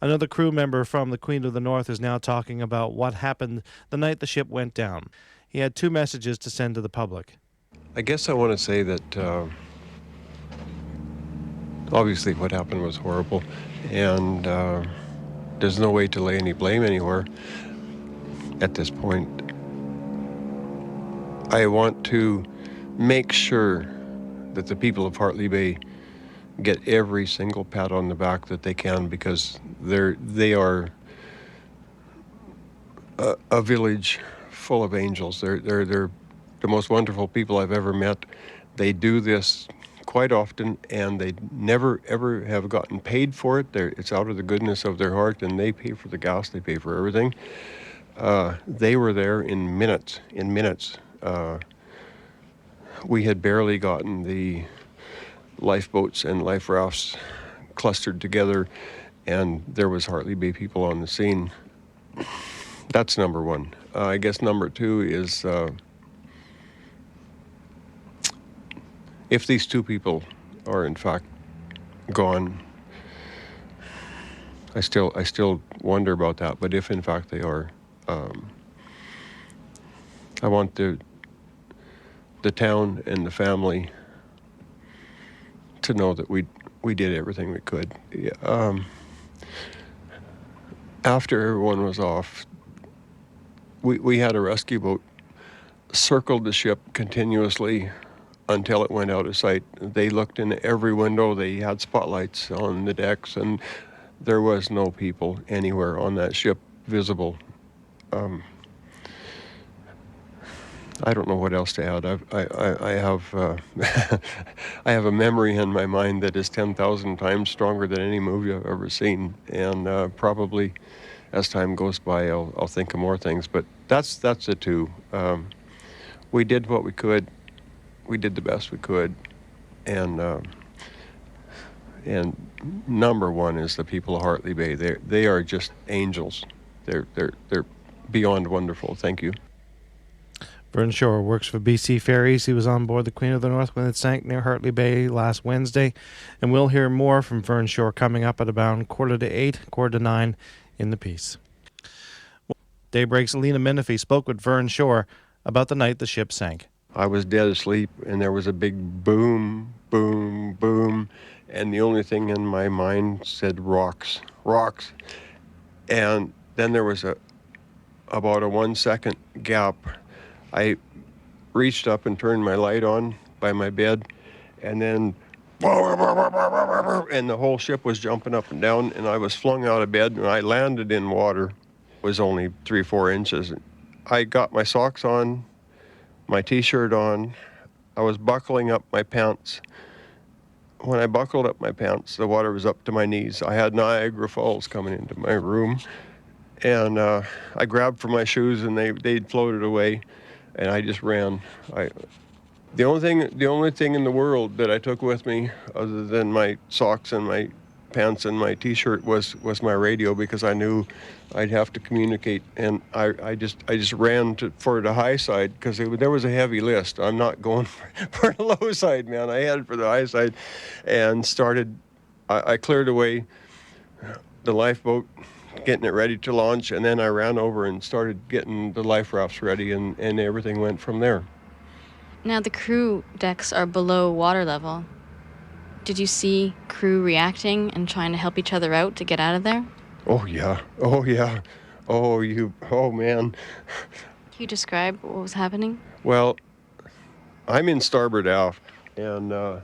Another crew member from the Queen of the North is now talking about what happened the night the ship went down. He had two messages to send to the public. I guess I want to say that obviously what happened was horrible, and there's no way to lay any blame anywhere at this point. I want to make sure that the people of Hartley Bay get every single pat on the back that they can, because they are a village full of angels. They're the most wonderful people I've ever met. They do this quite often, and they never ever have gotten paid for it. It's out of the goodness of their heart, and they pay for the gas, they pay for everything. They were there in minutes. We had barely gotten the lifeboats and life rafts clustered together, and there was Hartley Bay people on the scene. That's number one. I guess number two is if these two people are in fact gone, I still wonder about that. But if in fact they are, I want the town and the family to know that we did everything we could. After everyone was off, we had a rescue boat circled the ship continuously until it went out of sight. They looked in every window. They had spotlights on the decks, and there was no people anywhere on that ship visible. I don't know what else to add. I have I have a memory in my mind that is 10,000 times stronger than any movie I've ever seen, and probably as time goes by, I'll think of more things. But that's the two. We did what we could. We did the best we could, and number one is the people of Hartley Bay. They are just angels. They're beyond wonderful. Thank you. Vern Shore works for BC Ferries. He was on board the Queen of the North when it sank near Hartley Bay last Wednesday. And we'll hear more from Vern Shore coming up at about 7:45, 8:45 in the piece. Daybreak's Leena Minifie spoke with Vern Shore about the night the ship sank. I was dead asleep, and there was a big boom, boom, boom, and the only thing in my mind said rocks, rocks. And then there was about a 1 second gap. I reached up and turned my light on by my bed, and then and the whole ship was jumping up and down, and I was flung out of bed, and I landed in water. It was only 3-4 inches. I got my socks on, my t-shirt on. I was buckling up my pants. When I buckled up my pants, the water was up to my knees. I had Niagara Falls coming into my room, and I grabbed for my shoes, and they'd floated away. And I just ran. The only thing in the world that I took with me, other than my socks and my pants and my T-shirt, was my radio, because I knew I'd have to communicate. And I just ran for the high side, because there was a heavy list. I'm not going for the low side, man. I headed for the high side, and started. I cleared away the lifeboat, getting it ready to launch, and then I ran over and started getting the life rafts ready, and everything went from there. Now the crew decks are below water level. Did you see crew reacting and trying to help each other out to get out of there? Oh yeah. Oh man. Can you describe what was happening? Well, I'm in starboard aft, and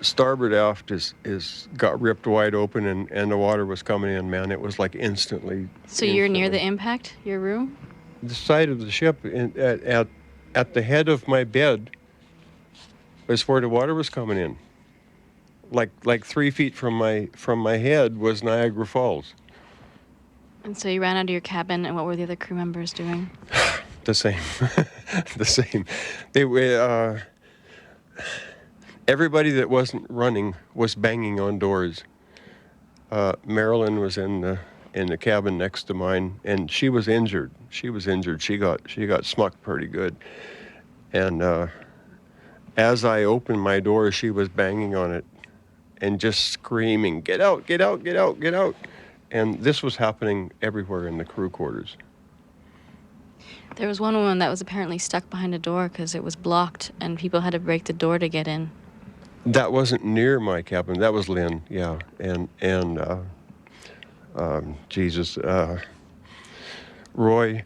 starboard aft is got ripped wide open, and the water was coming in, man. It was like instantly. So you're near the impact, your room? The side of the ship, at the head of my bed, was where the water was coming in. Like 3 feet from my head was Niagara Falls. And so you ran out of your cabin, and what were the other crew members doing? The same. The same. They were. Everybody that wasn't running was banging on doors. Marilyn was in the cabin next to mine, and she was injured. She got smucked pretty good. And as I opened my door, she was banging on it and just screaming, "Get out, get out, get out, get out." And this was happening everywhere in the crew quarters. There was one woman that was apparently stuck behind a door because it was blocked and people had to break the door to get in. That wasn't near my cabin. That was Lynn, yeah. Roy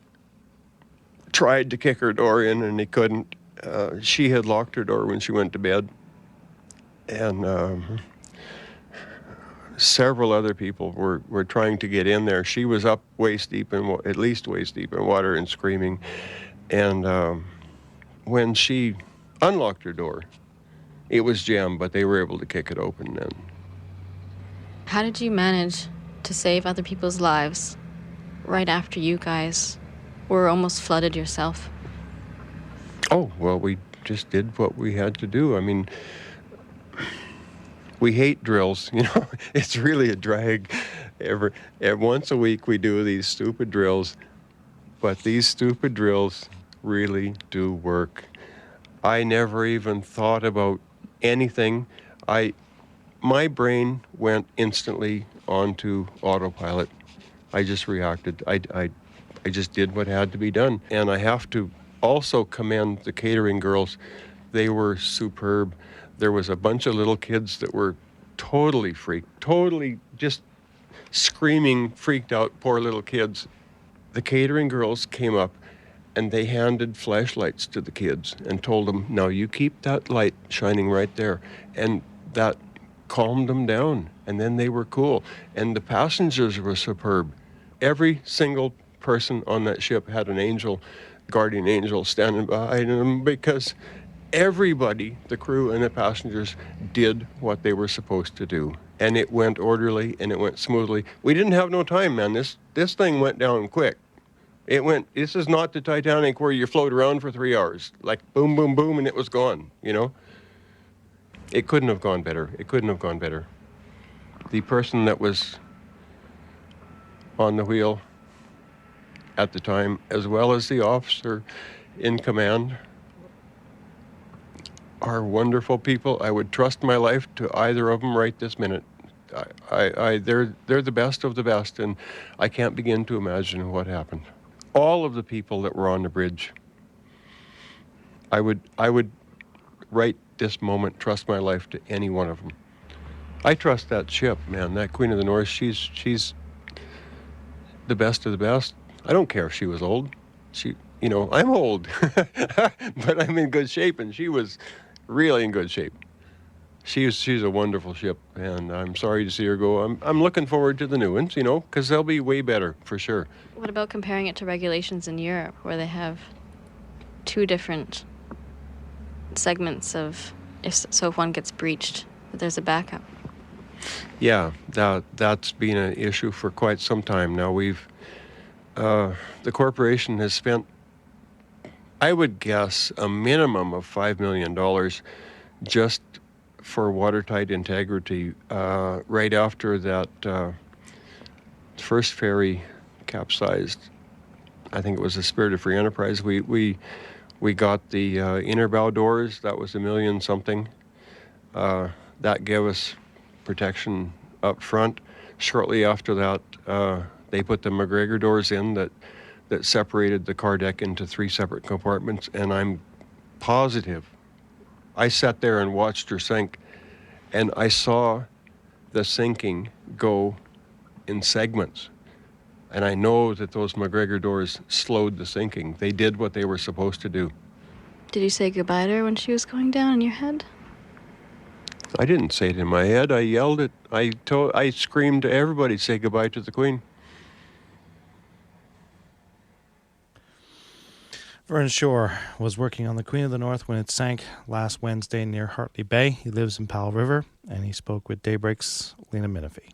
tried to kick her door in and he couldn't. She had locked her door when she went to bed. And several other people were trying to get in there. She was up waist deep at least waist deep in water and screaming. And when she unlocked her door, it was jammed, but they were able to kick it open then. How did you manage to save other people's lives right after you guys were almost flooded yourself? Oh, well, we just did what we had to do. I mean, we hate drills, you know. It's really a drag. Once a week we do these stupid drills, but these stupid drills really do work. I never even thought about anything. My brain went instantly onto autopilot. I just reacted. I just did what had to be done. And I have to also commend the catering girls. They were superb. There was a bunch of little kids that were totally freaked, totally just screaming, freaked out, poor little kids. The catering girls came up and they handed flashlights to the kids and told them, now you keep that light shining right there. And that calmed them down, and then they were cool. And the passengers were superb. Every single person on that ship had an angel, guardian angel, standing behind them, because everybody, the crew and the passengers, did what they were supposed to do. And it went orderly and it went smoothly. We didn't have no time, man. This thing went down quick. This is not the Titanic where you float around for 3 hours. Like boom, boom, boom, and it was gone, you know? It couldn't have gone better. It couldn't have gone better. The person that was on the wheel at the time, as well as the officer in command, are wonderful people. I would trust my life to either of them right this minute. They're the best of the best, and I can't begin to imagine what happened. All of the people that were on the bridge, I would right this moment trust my life to any one of them. I trust that ship, man. That Queen of the North, she's the best of the best. I don't care if she was old. I'm old, but I'm in good shape, and she was really in good shape. She's a wonderful ship, and I'm sorry to see her go. I'm looking forward to the new ones, you know, because they'll be way better for sure. What about comparing it to regulations in Europe, where they have two different segments of if one gets breached, that there's a backup? Yeah, that's been an issue for quite some time now. The corporation has spent, I would guess, a minimum of $5 million just for watertight integrity. Right after that first ferry capsized, I think it was the Spirit of Free Enterprise, we got the inner bow doors. That was $1 million something. That gave us protection up front. Shortly after that, they put the McGregor doors in that separated the car deck into 3 separate compartments, and I'm positive. I sat there and watched her sink, and I saw the sinking go in segments. And I know that those McGregor doors slowed the sinking. They did what they were supposed to do. Did you say goodbye to her when she was going down in your head? I didn't say it in my head. I yelled it. I screamed to everybody, say goodbye to the Queen. Vern Shore was working on the Queen of the North when it sank last Wednesday near Hartley Bay. He lives in Powell River, and he spoke with Daybreak's Leena Minifie.